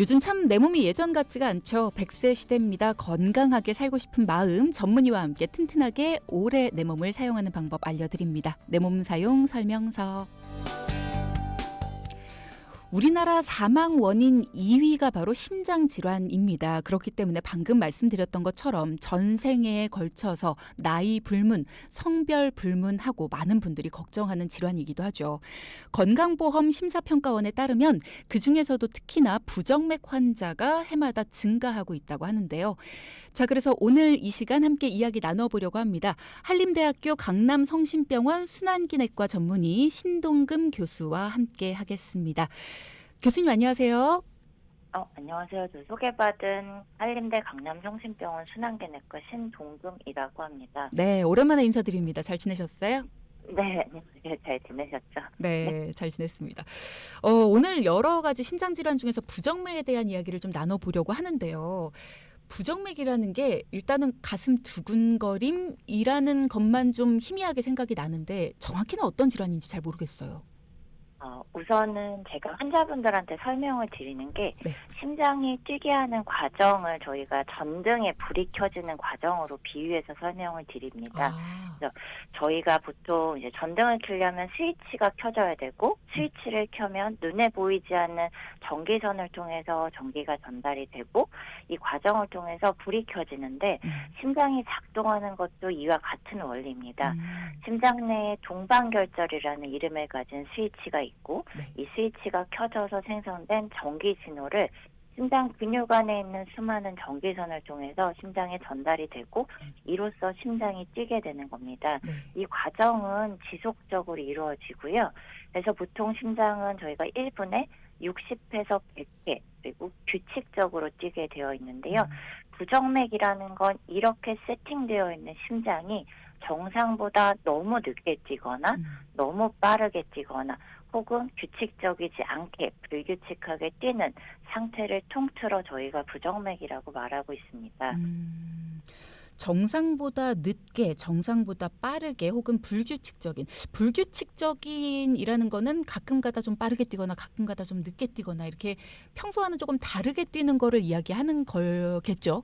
요즘 참 내 몸이 예전 같지가 않죠. 100세 시대입니다. 건강하게 살고 싶은 마음 전문의와 함께 튼튼하게 오래 내 몸을 사용하는 방법 알려드립니다. 내 몸 사용 설명서. 우리나라 사망 원인 2위가 바로 심장질환입니다. 그렇기 때문에 방금 말씀드렸던 것처럼 전생에 걸쳐서 나이 불문, 성별 불문하고 많은 분들이 걱정하는 질환이기도 하죠. 건강보험 심사평가원에 따르면 그중에서도 특히나 부정맥 환자가 해마다 증가하고 있다고 하는데요. 자, 그래서 오늘 이 시간 함께 이야기 나눠보려고 합니다. 한림대학교 강남성심병원 순환기내과 전문의 신동금 교수와 함께 하겠습니다. 교수님 안녕하세요. 안녕하세요. 저 소개받은 한림대 강남성심병원 순환기내과 신동금이라고 합니다. 네, 오랜만에 인사드립니다. 잘 지내셨어요? 네, 잘 지내셨죠? 네, 잘 지냈습니다. 오늘 여러 가지 심장질환 중에서 부정맥에 대한 이야기를 좀 나눠보려고 하는데요. 부정맥이라는 게 일단은 가슴 두근거림이라는 것만 좀 희미하게 생각이 나는데 정확히는 어떤 질환인지 잘 모르겠어요. 우선은 제가 환자분들한테 설명을 드리는 게 네. 심장이 뛰게 하는 과정을 저희가 전등에 불이 켜지는 과정으로 비유해서 설명을 드립니다. 그래서 저희가 보통 이제 전등을 켜려면 스위치가 켜져야 되고 스위치를 켜면 눈에 보이지 않는 전기선을 통해서 전기가 전달이 되고 이 과정을 통해서 불이 켜지는데 심장이 작동하는 것도 이와 같은 원리입니다. 심장 내에 동반결절이라는 이름을 가진 스위치가 있고 네. 이 스위치가 켜져서 생성된 전기 신호를 심장 근육 안에 있는 수많은 전기선을 통해서 심장에 전달이 되고 이로써 심장이 뛰게 되는 겁니다. 네. 이 과정은 지속적으로 이루어지고요. 그래서 보통 심장은 저희가 1분에 60회에서 100회 그리고 규칙적으로 뛰게 되어 있는데요. 부정맥이라는 건 이렇게 세팅되어 있는 심장이 정상보다 너무 늦게 뛰거나 너무 빠르게 뛰거나 혹은 규칙적이지 않게 불규칙하게 뛰는 상태를 통틀어 저희가 부정맥이라고 말하고 있습니다. 정상보다 늦게, 정상보다 빠르게 혹은 불규칙적인이라는 거는 가끔가다 좀 빠르게 뛰거나 가끔가다 좀 늦게 뛰거나 이렇게 평소와는 조금 다르게 뛰는 거를 이야기하는 거겠죠?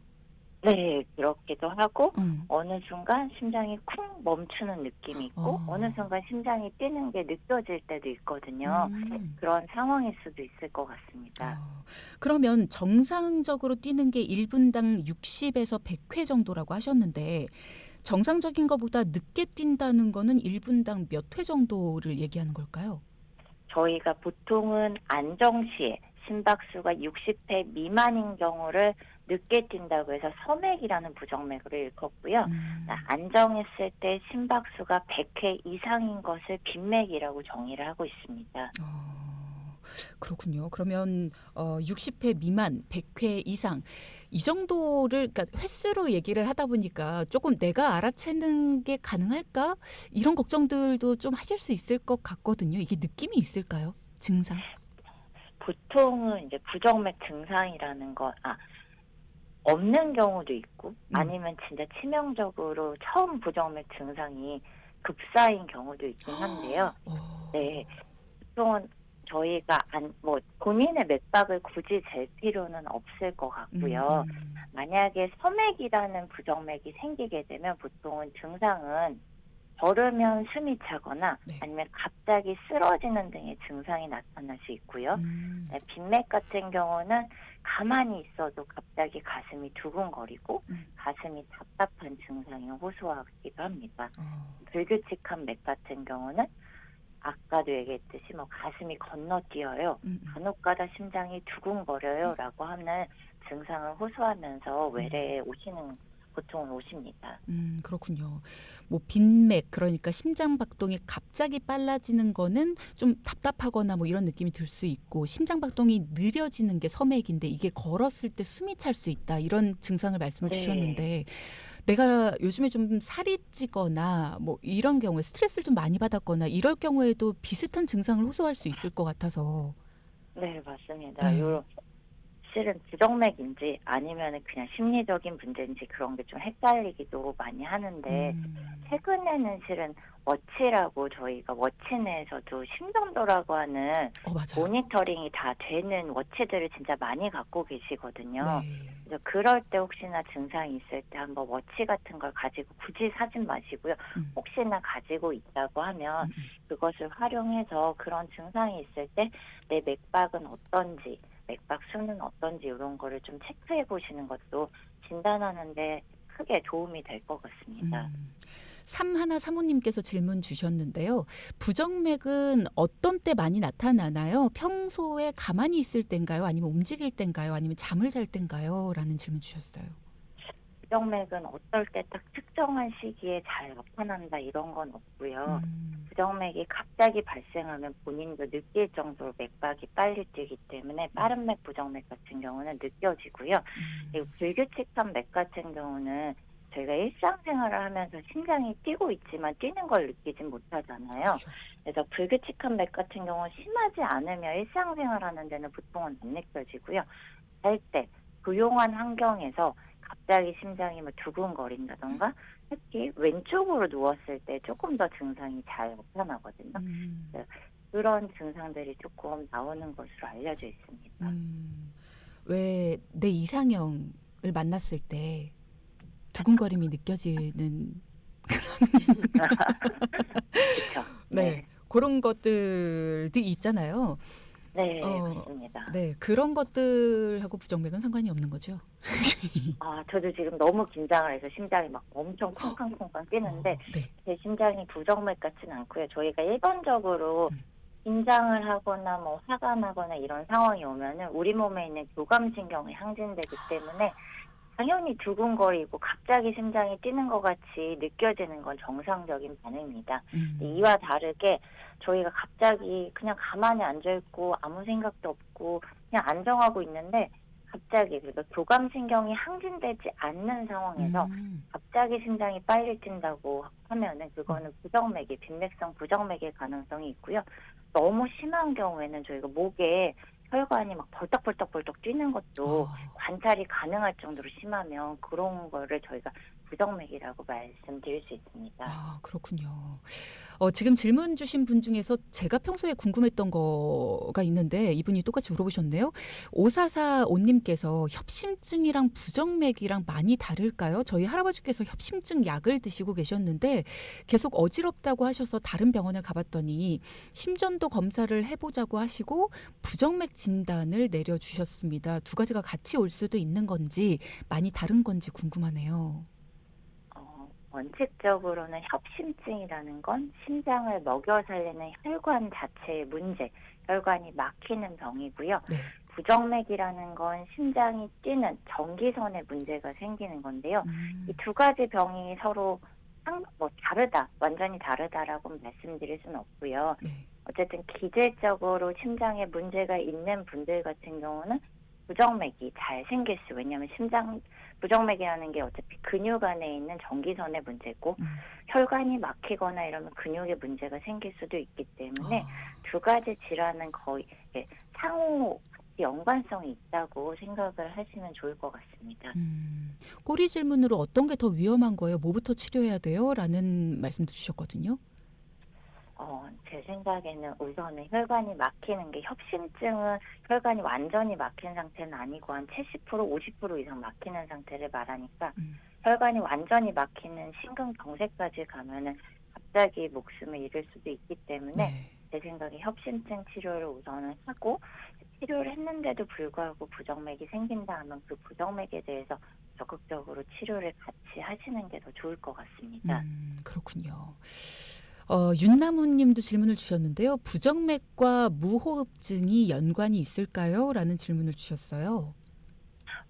네, 그렇기도 하고 어느 순간 심장이 쿵 멈추는 느낌이 있고 어느 순간 심장이 뛰는 게 느껴질 때도 있거든요. 그런 상황일 수도 있을 것 같습니다. 그러면 정상적으로 뛰는 게 1분당 60에서 100회 정도라고 하셨는데 정상적인 것보다 늦게 뛴다는 거는 1분당 몇 회 정도를 얘기하는 걸까요? 저희가 보통은 안정시에 심박수가 60회 미만인 경우를 늦게 뛴다고 해서 서맥이라는 부정맥으로 일컫고요. 안정했을 때 심박수가 100회 이상인 것을 빈맥이라고 정의를 하고 있습니다. 그렇군요. 그러면 60회 미만, 100회 이상 이 정도를 그러니까 횟수로 얘기를 하다 보니까 조금 내가 알아채는 게 가능할까? 이런 걱정들도 좀 하실 수 있을 것 같거든요. 이게 느낌이 있을까요? 증상? 보통은 이제 부정맥 증상이라는 건 없는 경우도 있고 아니면 진짜 치명적으로 처음 부정맥 증상이 급사인 경우도 있긴 한데요. 네, 보통은 저희가 본인의 맥박을 굳이 잴 필요는 없을 것 같고요. 만약에 서맥이라는 부정맥이 생기게 되면 보통은 증상은 걸으면 숨이 차거나 네. 아니면 갑자기 쓰러지는 등의 증상이 나타날 수 있고요. 네, 빈맥 같은 경우는 가만히 있어도 갑자기 가슴이 두근거리고 가슴이 답답한 증상이 호소하기도 합니다. 불규칙한 맥 같은 경우는 아까도 얘기했듯이 가슴이 건너뛰어요. 간혹가다 심장이 두근거려요 라고 하는 증상을 호소하면서 외래에 보통은 오십니다. 그렇군요. 뭐 빈맥 그러니까 심장 박동이 갑자기 빨라지는 거는 좀 답답하거나 뭐 이런 느낌이 들 수 있고 심장 박동이 느려지는 게 서맥인데 이게 걸었을 때 숨이 찰 수 있다 이런 증상을 말씀을 네. 주셨는데 내가 요즘에 좀 살이 찌거나 뭐 이런 경우에 스트레스를 좀 많이 받았거나 이럴 경우에도 비슷한 증상을 호소할 수 있을 것 같아서. 네, 맞습니다. 요 실은 부정맥인지 아니면은 그냥 심리적인 문제인지 그런 게 좀 헷갈리기도 많이 하는데 최근에는 실은 워치라고 저희가 워치 내에서도 심전도라고 하는 맞아요. 모니터링이 다 되는 워치들을 진짜 많이 갖고 계시거든요. 네. 그래서 그럴 때 혹시나 증상이 있을 때 한번 워치 같은 걸 가지고 굳이 사진 마시고요. 음. 혹시나 가지고 있다고 하면 음, 음. 그것을 활용해서 그런 증상이 있을 때 내 맥박은 어떤지, 맥박 수는 어떤지 이런 거를 좀 체크해 보시는 것도 진단하는 데 크게 도움이 될 것 같습니다. 3135님께서 질문 주셨는데요. 부정맥은 어떤 때 많이 나타나나요? 평소에 가만히 있을 땐가요? 아니면 움직일 땐가요? 아니면 잠을 잘 땐가요? 라는 질문 주셨어요. 부정맥은 어떨 때 딱 특정한 시기에 잘 나타난다 이런 건 없고요. 부정맥이 갑자기 발생하면 본인도 느낄 정도로 맥박이 빨리 뛰기 때문에 빠른 맥 부정맥 같은 경우는 느껴지고요. 그리고 불규칙한 맥 같은 경우는 저희가 일상생활을 하면서 심장이 뛰고 있지만 뛰는 걸 느끼진 못하잖아요. 그렇죠. 그래서 불규칙한 맥 같은 경우는 심하지 않으면 일상생활하는 데는 보통은 안 느껴지고요. 잘 때 조용한 환경에서 갑자기 심장이 뭐 두근거린다던가 특히 왼쪽으로 누웠을 때 조금 더 증상이 잘 나타나거든요. 그래서 그런 증상들이 조금 나오는 것으로 알려져 있습니다. 왜 내 이상형을 만났을 때 두근거림이 느껴지는 그렇죠. 네. 그런 것들도 있잖아요. 네, 어, 맞습니다. 네. 그런 것들하고 부정맥은 상관이 없는 거죠. 저도 지금 너무 긴장을 해서 심장이 막 엄청 쿵쾅쿵쾅 뛰는데 네. 제 심장이 부정맥 같진 않고요. 저희가 일반적으로 음. 긴장을 하거나 뭐 화가 나거나 이런 상황이 오면은 우리 몸에 있는 교감신경이 항진되기 때문에 당연히 두근거리고 갑자기 심장이 뛰는 것 같이 느껴지는 건 정상적인 반응입니다. 이와 다르게 저희가 갑자기 그냥 가만히 앉아있고 아무 생각도 없고 그냥 안정하고 있는데 갑자기 그러니까 교감신경이 항진되지 않는 상황에서 갑자기 심장이 빨리 뛴다고 하면은 그거는 부정맥이 빈맥성 부정맥일 가능성이 있고요. 너무 심한 경우에는 저희가 목에 혈관이 막 벌떡벌떡벌떡 뛰는 것도 관찰이 가능할 정도로 심하면 그런 거를 저희가 부정맥이라고 말씀드릴 수 있습니다. 그렇군요. 지금 질문 주신 분 중에서 제가 평소에 궁금했던 거가 있는데 이분이 똑같이 물어보셨네요. 5445님께서 협심증이랑 부정맥이랑 많이 다를까요? 저희 할아버지께서 협심증 약을 드시고 계셨는데 계속 어지럽다고 하셔서 다른 병원을 가봤더니 심전도 검사를 해보자고 하시고 부정맥 진단을 내려주셨습니다. 두 가지가 같이 올 수도 있는 건지 많이 다른 건지 궁금하네요. 원칙적으로는 협심증이라는 건 심장을 먹여 살리는 혈관 자체의 문제, 혈관이 막히는 병이고요. 네. 부정맥이라는 건 심장이 뛰는 전기선에 문제가 생기는 건데요. 이 두 가지 병이 서로 다르다, 완전히 다르다라고 말씀드릴 수는 없고요. 네. 어쨌든 기질적으로 심장에 문제가 있는 분들 같은 경우는 부정맥이 잘 생길 수, 왜냐하면 부정맥이라는 게 어차피 근육 안에 있는 전기선의 문제고 혈관이 막히거나 이러면 근육에 문제가 생길 수도 있기 때문에 두 가지 질환은 거의 상호 연관성이 있다고 생각을 하시면 좋을 것 같습니다. 꼬리 질문으로 어떤 게 더 위험한 거예요? 뭐부터 치료해야 돼요? 라는 말씀도 주셨거든요. 제 생각에는 우선은 혈관이 막히는 게 협심증은 혈관이 완전히 막힌 상태는 아니고 한 70%, 50% 이상 막히는 상태를 말하니까 혈관이 완전히 막히는 심근경색까지 가면은 갑자기 목숨을 잃을 수도 있기 때문에 제 생각에 협심증 치료를 우선은 하고 치료를 했는데도 불구하고 부정맥이 생긴다 하면 그 부정맥에 대해서 적극적으로 치료를 같이 하시는 게 더 좋을 것 같습니다. 그렇군요. 윤나무 님도 질문을 주셨는데요. 부정맥과 무호흡증이 연관이 있을까요? 라는 질문을 주셨어요.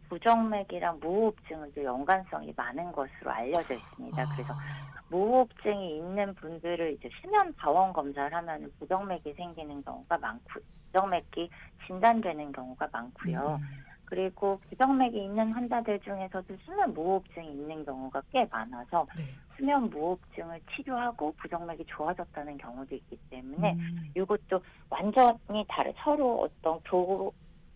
부정맥이랑 무호흡증은 또 연관성이 많은 것으로 알려져 있습니다. 그래서 무호흡증이 있는 분들을 이제 수면 자원 검사를 하면 부정맥이 생기는 경우가 많고, 부정맥이 진단되는 경우가 많고요. 그리고 부정맥이 있는 환자들 중에서도 수면 무호흡증이 있는 경우가 꽤 많아서 수면 무호흡증을 치료하고 부정맥이 좋아졌다는 경우도 있기 때문에 이것도 완전히 서로 어떤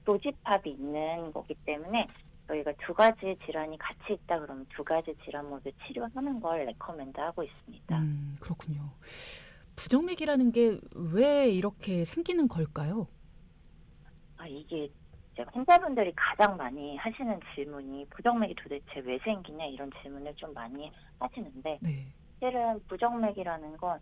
교집합이 있는 거기 때문에 저희가 두 가지 질환이 같이 있다 그러면 두 가지 질환 모두 치료하는 걸 레커멘드하고 있습니다. 그렇군요. 부정맥이라는 게 왜 이렇게 생기는 걸까요? 이게 이제 환자분들이 가장 많이 하시는 질문이 부정맥이 도대체 왜 생기냐 이런 질문을 좀 많이 하시는데 네. 실은 부정맥이라는 건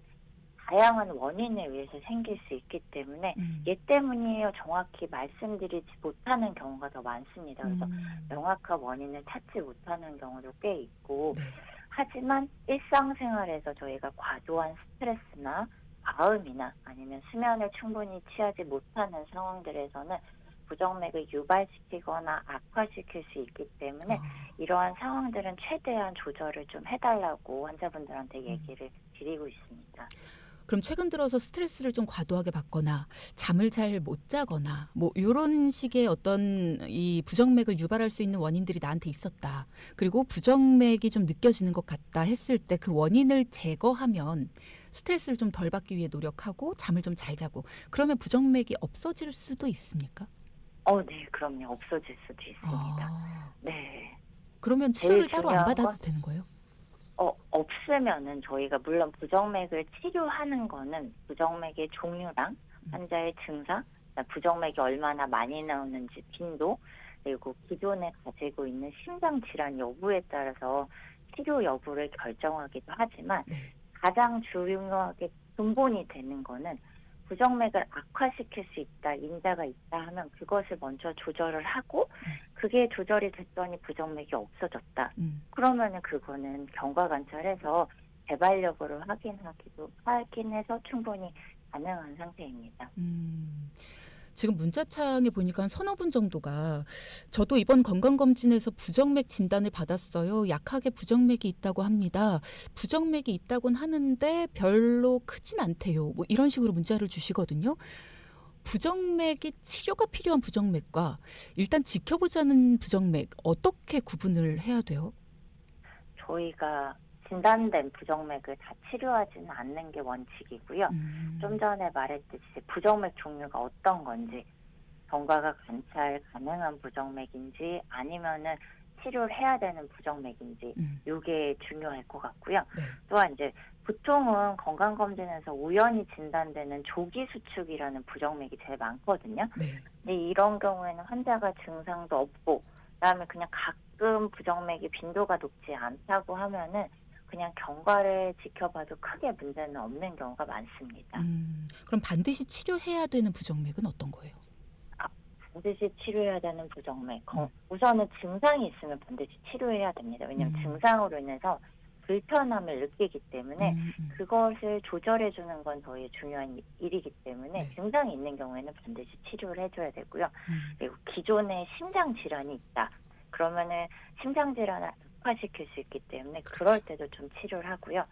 다양한 원인에 의해서 생길 수 있기 때문에 음. 얘 때문이에요 정확히 말씀드리지 못하는 경우가 더 많습니다. 그래서 명확한 원인을 찾지 못하는 경우도 꽤 있고 네. 하지만 일상생활에서 저희가 과도한 스트레스나 과음이나 아니면 수면을 충분히 취하지 못하는 상황들에서는 부정맥을 유발시키거나 악화시킬 수 있기 때문에 이러한 상황들은 최대한 조절을 좀 해달라고 환자분들한테 얘기를 드리고 있습니다. 그럼 최근 들어서 스트레스를 좀 과도하게 받거나 잠을 잘 못 자거나 뭐 요런 식의 어떤 이 부정맥을 유발할 수 있는 원인들이 나한테 있었다. 그리고 부정맥이 좀 느껴지는 것 같다 했을 때 그 원인을 제거하면 스트레스를 좀 덜 받기 위해 노력하고 잠을 좀 잘 자고 그러면 부정맥이 없어질 수도 있습니까? 네, 그럼요. 없어질 수도 있습니다. 아, 네. 그러면 제일 치료를 따로 안 중요한 받아도 건 되는 거예요? 없으면은 저희가 물론 부정맥을 치료하는 거는 부정맥의 종류랑 환자의 증상, 부정맥이 얼마나 많이 나오는지 빈도, 그리고 기존에 가지고 있는 심장 질환 여부에 따라서 치료 여부를 결정하기도 하지만 네. 가장 중요하게 근본이 되는 거는 부정맥을 악화시킬 수 있다, 인자가 있다 하면 그것을 먼저 조절을 하고 그게 조절이 됐더니 부정맥이 없어졌다. 그러면은 그거는 경과 관찰해서 재발력으로 확인해서 충분히 가능한 상태입니다. 지금 문자창에 보니까 한 서너 분 정도가 저도 이번 건강검진에서 부정맥 진단을 받았어요. 약하게 부정맥이 있다고 합니다. 부정맥이 있다곤 하는데 별로 크진 않대요. 뭐 이런 식으로 문자를 주시거든요. 부정맥이 치료가 필요한 부정맥과 일단 지켜보자는 부정맥 어떻게 구분을 해야 돼요? 저희가 진단된 부정맥을 다 치료하지는 않는 게 원칙이고요. 좀 전에 말했듯이 부정맥 종류가 어떤 건지, 경과가 관찰 가능한 부정맥인지 아니면은 치료를 해야 되는 부정맥인지 이게 중요할 것 같고요. 네. 또한 이제 보통은 건강검진에서 우연히 진단되는 조기 수축이라는 부정맥이 제일 많거든요. 네. 근데 이런 경우에는 환자가 증상도 없고 그다음에 그냥 가끔 부정맥이 빈도가 높지 않다고 하면은 그냥 경과를 지켜봐도 크게 문제는 없는 경우가 많습니다. 그럼 반드시 치료해야 되는 부정맥은 어떤 거예요? 반드시 치료해야 되는 부정맥. 우선은 증상이 있으면 반드시 치료해야 됩니다. 왜냐하면 증상으로 인해서 불편함을 느끼기 때문에 그것을 조절해주는 건 저희의 중요한 일이기 때문에 네. 증상이 있는 경우에는 반드시 치료를 해줘야 되고요. 그리고 기존에 심장 질환이 있다. 그러면은 심장 질환을 악화시킬 수 있기 때문에 그럴 때도 좀 치료를 하고요.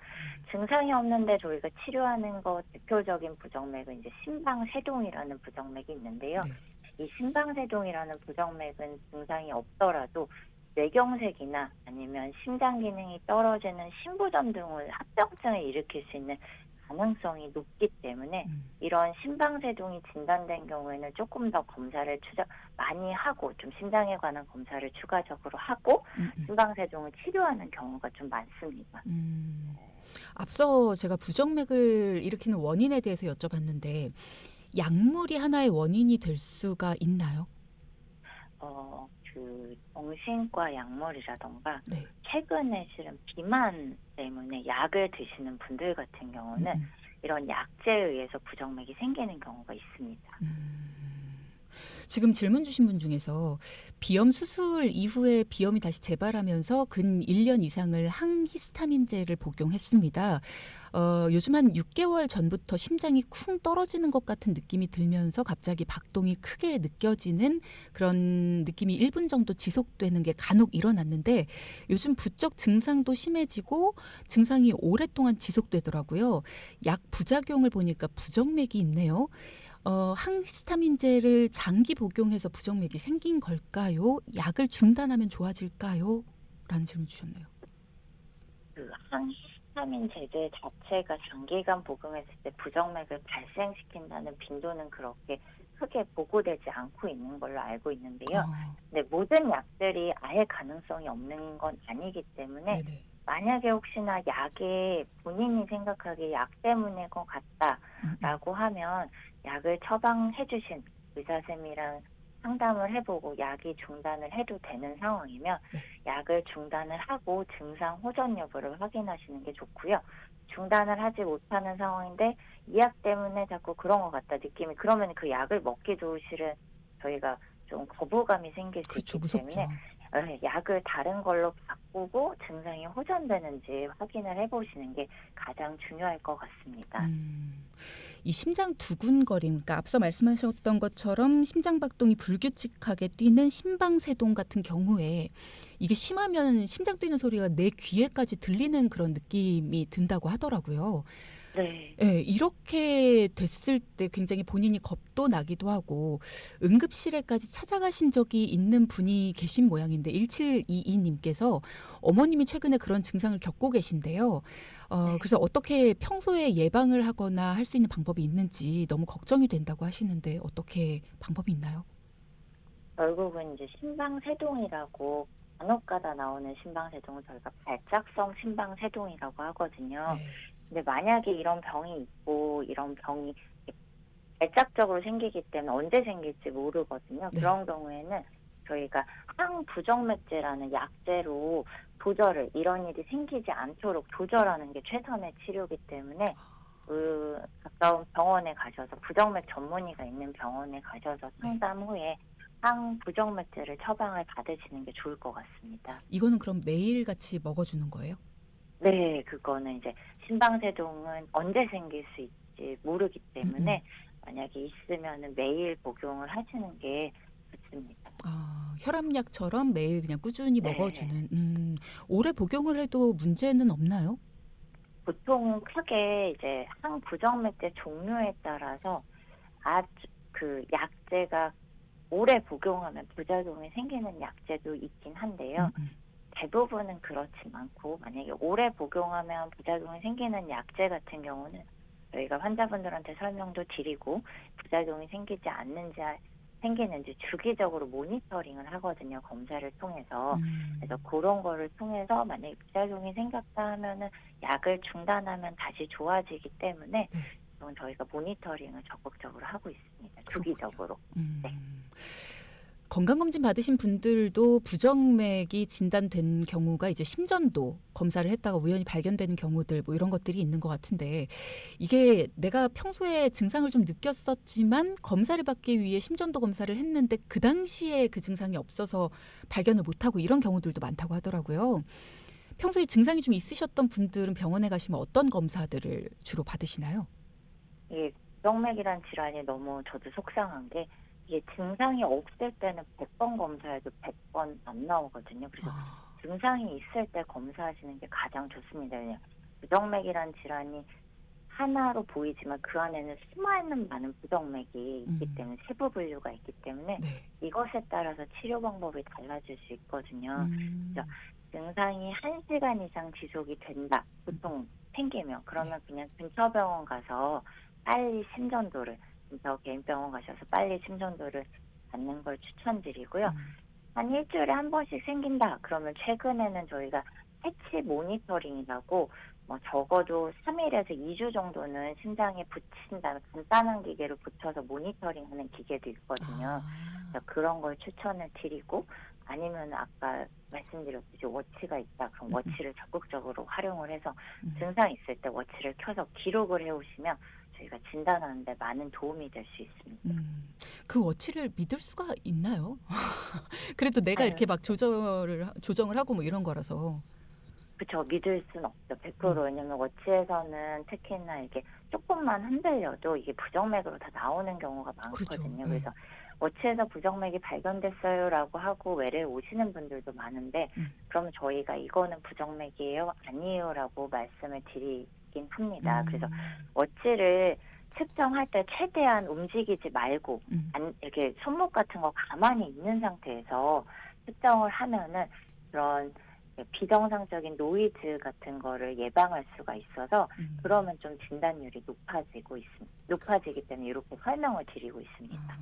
증상이 없는데 저희가 치료하는 거 대표적인 부정맥은 이제 심방세동이라는 부정맥이 있는데요. 네. 이 심방세동이라는 부정맥은 증상이 없더라도 뇌경색이나 아니면 심장 기능이 떨어지는 심부전 등을 합병증을 일으킬 수 있는 가능성이 높기 때문에 이런 심방세동이 진단된 경우에는 조금 더 검사를 많이 하고 좀 심장에 관한 검사를 추가적으로 하고 심방세동을 치료하는 경우가 좀 많습니다. 앞서 제가 부정맥을 일으키는 원인에 대해서 여쭤봤는데 약물이 하나의 원인이 될 수가 있나요? 정신과 약물이라던가 네. 최근에 실은 비만 때문에 약을 드시는 분들 같은 경우는 이런 약제에 의해서 부정맥이 생기는 경우가 있습니다. 지금 질문 주신 분 중에서 비염 수술 이후에 비염이 다시 재발하면서 근 1년 이상을 항히스타민제를 복용했습니다. 요즘 한 6개월 전부터 심장이 쿵 떨어지는 것 같은 느낌이 들면서 갑자기 박동이 크게 느껴지는 그런 느낌이 1분 정도 지속되는 게 간혹 일어났는데 요즘 부쩍 증상도 심해지고 증상이 오랫동안 지속되더라고요. 약 부작용을 보니까 부정맥이 있네요. 항히스타민제를 장기 복용해서 부정맥이 생긴 걸까요? 약을 중단하면 좋아질까요? 라는 질문 주셨네요. 항히스타민 제제 자체가 장기간 복용했을 때 부정맥을 발생시킨다는 빈도는 그렇게 크게 보고되지 않고 있는 걸로 알고 있는데요. 어. 근데 모든 약들이 아예 가능성이 없는 건 아니기 때문에 네네. 만약에 혹시나 약에 본인이 생각하기에 약 때문일 것 음음. 같다라고 하면 약을 처방해 주신 의사쌤이랑 상담을 해보고 약이 중단을 해도 되는 상황이면 네. 약을 중단을 하고 증상 호전 여부를 확인하시는 게 좋고요. 중단을 하지 못하는 상황인데 이 약 때문에 자꾸 그런 것 같다 느낌이 그러면 그 약을 먹기도 실은 저희가 좀 거부감이 생길 수 그렇죠. 있기 때문에 무섭죠. 약을 다른 걸로 바꾸고 증상이 호전되는지 확인을 해 보시는 게 가장 중요할 것 같습니다. 음. 이 심장 두근거림, 그러니까 앞서 말씀하셨던 것처럼 심장박동이 불규칙하게 뛰는 심방세동 같은 경우에 이게 심하면 심장 뛰는 소리가 내 귀에까지 들리는 그런 느낌이 든다고 하더라고요. 네. 예, 이렇게 됐을 때 굉장히 본인이 겁도 나기도 하고 응급실에까지 찾아가신 적이 있는 분이 계신 모양인데 1722 님께서 어머님이 최근에 그런 증상을 겪고 계신데요. 네. 그래서 어떻게 평소에 예방을 하거나 할 수 있는 방법이 있는지 너무 걱정이 된다고 하시는데 어떻게 방법이 있나요? 결국은 이제 심방세동이라고 간혹가다 나오는 심방세동을 저희가 발작성 심방세동이라고 하거든요. 네. 근데 만약에 이런 병이 있고 이런 병이 발작적으로 생기기 때문에 언제 생길지 모르거든요. 네. 그런 경우에는 저희가 항부정맥제라는 약제로 조절을 이런 일이 생기지 않도록 조절하는 게 최선의 치료이기 때문에 그 가까운 병원에 가셔서 부정맥 전문의가 있는 병원에 가셔서 네. 상담 후에 항부정맥제를 처방을 받으시는 게 좋을 것 같습니다. 이거는 그럼 매일같이 먹어주는 거예요? 네. 그거는 이제 심방세동은 언제 생길 수 있지 모르기 음음. 때문에 만약에 있으면은 매일 복용을 하시는 게 좋습니다. 아, 혈압약처럼 매일 그냥 꾸준히 네. 먹어주는. 오래 복용을 해도 문제는 없나요? 보통 크게 이제 항부정맥제 종류에 따라서 아주 그 약제가 오래 복용하면 부작용이 생기는 약제도 있긴 한데요. 음음. 대부분은 그렇진 않고 만약에 오래 복용하면 부작용이 생기는 약제 같은 경우는 저희가 환자분들한테 설명도 드리고 부작용이 생기는지 주기적으로 모니터링을 하거든요, 검사를 통해서. 그래서 음. 그런 거를 통해서 만약에 부작용이 생겼다 하면은 약을 중단하면 다시 좋아지기 때문에 네. 그건 저희가 모니터링을 적극적으로 하고 있습니다, 그렇군요. 주기적으로. 네. 음. 건강검진 받으신 분들도 부정맥이 진단된 경우가 이제 심전도 검사를 했다가 우연히 발견되는 경우들 뭐 이런 것들이 있는 것 같은데 이게 내가 평소에 증상을 좀 느꼈었지만 검사를 받기 위해 심전도 검사를 했는데 그 당시에 그 증상이 없어서 발견을 못하고 이런 경우들도 많다고 하더라고요. 평소에 증상이 좀 있으셨던 분들은 병원에 가시면 어떤 검사들을 주로 받으시나요? 이게 부정맥이란 질환이 너무 저도 속상한 게 이게 증상이 없을 때는 100번 검사해도 100번 안 나오거든요. 그래서 아, 증상이 있을 때 검사하시는 게 가장 좋습니다. 왜냐하면 부정맥이란 질환이 하나로 보이지만 그 안에는 수많은 많은 부정맥이 있기 음, 때문에 세부 분류가 있기 때문에 네. 이것에 따라서 치료 방법이 달라질 수 있거든요. 그래서 음, 증상이 1시간 이상 지속이 된다. 음, 보통 생기면 네. 그러면 그냥 근처 병원 가서 빨리 심전도를 근처 개인 병원 가셔서 빨리 심전도를 받는 걸 추천드리고요. 음, 한 일주일에 한 번씩 생긴다. 그러면 최근에는 저희가 패치 모니터링이라고 적어도 3일에서 2주 정도는 심장에 붙인 다음에 간단한 기계를 붙여서 모니터링하는 기계도 있거든요. 아, 그래서 그런 걸 추천을 드리고 아니면 아까 말씀드렸듯이 워치가 있다. 그럼 음, 음, 워치를 적극적으로 활용을 해서 음. 증상 있을 때 워치를 켜서 기록을 해오시면 저희가 진단하는 데 많은 도움이 될 수 있습니다. 음. 그 워치를 믿을 수가 있나요? 그래도 내가 아유, 이렇게 막 조정을 하고 뭐 이런 거라서. 그쵸. 믿을 순 없죠. 100%. 음. 왜냐면 워치에서는 특히나 이게 쪼끔만 흔들려도 이게 부정맥으로 다 나오는 경우가 그렇죠. 많거든요. 예. 그래서 "워치에서 부정맥이 발견됐어요."라고 하고 외래에 오시는 분들도 많은데 음. 그러면 저희가 "이거는 부정맥이에요." "아니에요."라고 말씀을 드리긴 합니다. 그래서 음. 워치를 측정할 때 최대한 움직이지 말고 음. 이렇게 손목 같은 거 가만히 있는 상태에서 측정을 하면은 그런 비정상적인 노이즈 같은 거를 예방할 수가 있어서 그러면 좀 진단율이 높아지기 때문에 이렇게 설명을 드리고 있습니다.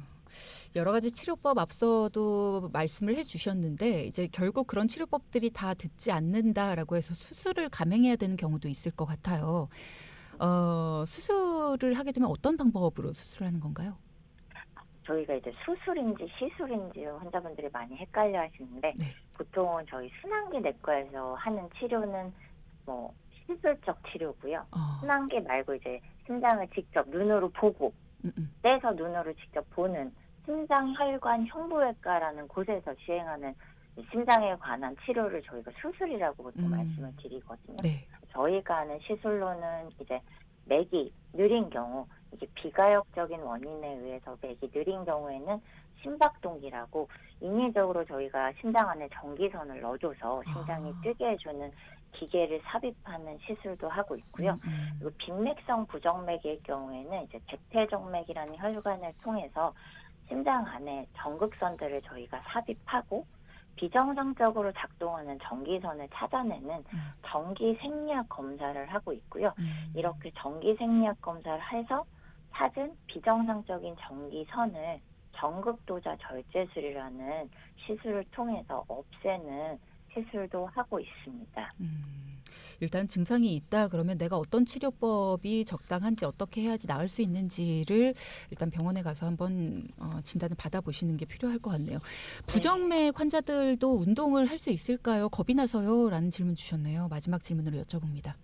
여러 가지 치료법 앞서도 말씀을 해주셨는데 이제 결국 그런 치료법들이 다 듣지 않는다라고 해서 수술을 감행해야 되는 경우도 있을 것 같아요. 수술을 하게 되면 어떤 방법으로 수술하는 건가요? 저희가 이제 수술인지 시술인지 환자분들이 많이 헷갈려 하시는데 네. 보통은 저희 순환기 내과에서 하는 치료는 뭐 시술적 치료고요. 순환기 말고 이제 심장을 직접 눈으로 보고 떼서 눈으로 직접 보는 심장혈관 흉부외과라는 곳에서 시행하는 심장에 관한 치료를 저희가 수술이라고 보통 말씀을 드리거든요. 네. 저희가 하는 시술로는 이제 맥이 느린 경우, 이게 비가역적인 원인에 의해서 맥이 느린 경우에는 심박동기라고 인위적으로 저희가 심장 안에 전기선을 넣어줘서 심장이 뛰게 해주는 기계를 삽입하는 시술도 하고 있고요. 그리고 빈맥성 부정맥일 경우에는 이제 대퇴정맥이라는 혈관을 통해서 심장 안에 전극선들을 저희가 삽입하고 비정상적으로 작동하는 전기선을 찾아내는 전기 생리학 검사를 하고 있고요. 이렇게 전기 생리학 검사를 해서 찾은 비정상적인 전기선을 전극도자 절제술이라는 시술을 통해서 없애는 시술도 하고 있습니다. 일단 증상이 있다 그러면 내가 어떤 치료법이 적당한지 어떻게 해야지 나을 수 있는지를 일단 병원에 가서 한번 진단을 받아보시는 게 필요할 것 같네요. 부정맥 환자들도 운동을 할 수 있을까요? 겁이 나서요? 라는 질문 주셨네요. 마지막 질문으로 여쭤봅니다.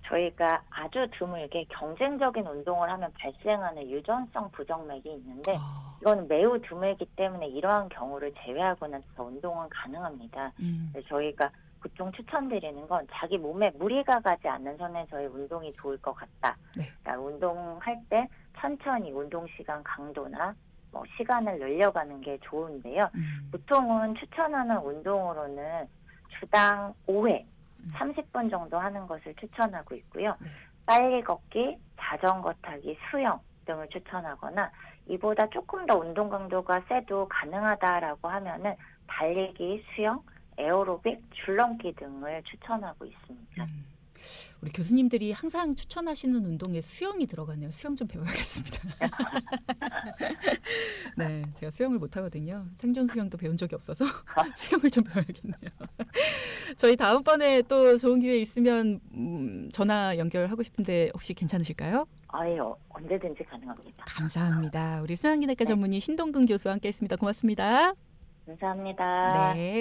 저희가 아주 드물게 경쟁적인 운동을 하면 발생하는 유전성 부정맥이 있는데 이거는 매우 드물기 때문에 이러한 경우를 제외하고는 더 운동은 가능합니다. 저희가 보통 추천드리는 건 자기 몸에 무리가 가지 않는 선에서의 운동이 좋을 것 같다. 네. 그러니까 운동할 때 천천히 운동 시간 강도나 뭐 시간을 늘려가는 게 좋은데요. 보통은 추천하는 운동으로는 주당 5회 30분 정도 하는 것을 추천하고 있고요. 빨리 걷기, 자전거 타기, 수영 등을 추천하거나 이보다 조금 더 운동 강도가 세도 가능하다라고 하면은 달리기, 수영, 에어로빅, 줄넘기 등을 추천하고 있습니다. 우리 교수님들이 항상 추천하시는 운동에 수영이 들어가네요. 수영 좀 배워야겠습니다. 네, 제가 수영을 못하거든요. 생존 수영도 배운 적이 없어서 수영을 좀 배워야겠네요. 저희 다음번에 또 좋은 기회 있으면 전화 연결하고 싶은데 혹시 괜찮으실까요? 아유, 언제든지 가능합니다. 감사합니다. 우리 순환기내과 전문의 신동근 교수와 함께했습니다. 고맙습니다. 감사합니다. 네.